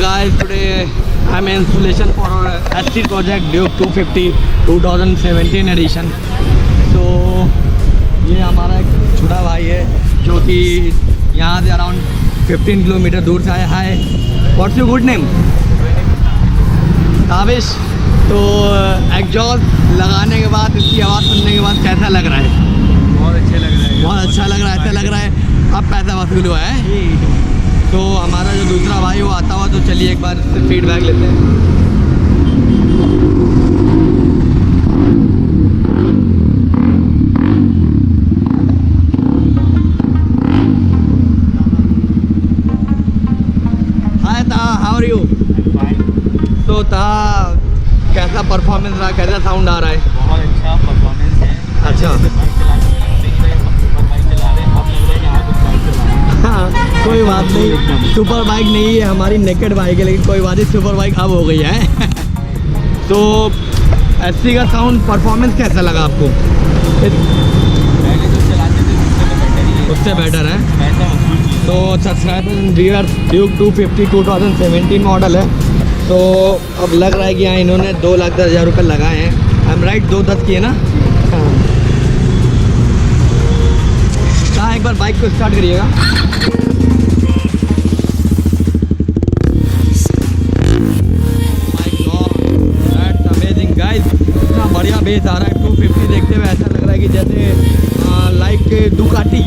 guys, today I'm in installation for our ST project Duke 250 2017 edition. So ये हमारा एक छोटा भाई है जो कि यहाँ से अराउंड 15 किलोमीटर दूर से आया है. What's your good name? Tabish. तो एग्जॉस्ट लगाने के बाद इसकी आवाज़ सुनने के बाद कैसा लग रहा है? बहुत अच्छे लग रहा है. बहुत अच्छा लग रहा है. ऐसा लग रहा है अब पैसा वसूल हुआ है. तो हमारा जो दूसरा भाई वो आता हुआ, तो चलिए एक बार इससे फीडबैक लेते हैं. हाय ताहा, हाउ आर यू? तो ताहा, कैसा परफॉर्मेंस रहा, कैसा साउंड आ रहा है? बहुत अच्छा परफॉर्मेंस है. अच्छा. हाँ, कोई बात नहीं. सुपर बाइक नहीं है हमारी, नेकेड बाइक है, लेकिन कोई बात नहीं, सुपर बाइक अब हो गई है. तो एसटी का साउंड परफॉर्मेंस कैसा लगा आपको? पहले जो चलाते थे उससे तो बेटर ही है. उससे बेटर है. पैसा वसूल चीज़. तो सब्सक्राइबर रियर ड्यूक 250 2017 मॉडल है. तो अब लग रहा है कि यहाँ इन्होंने 2,10,000 रुपये लगाए हैं. आई एम राइट, 2,10 की है ना? हाँ. कहाँ एक बार बाइक को स्टार्ट करिएगा. इतना बढ़िया बेस आ रहा है. 250 देखते हुए ऐसा लग रहा है कि जैसे लाइक दुकाटी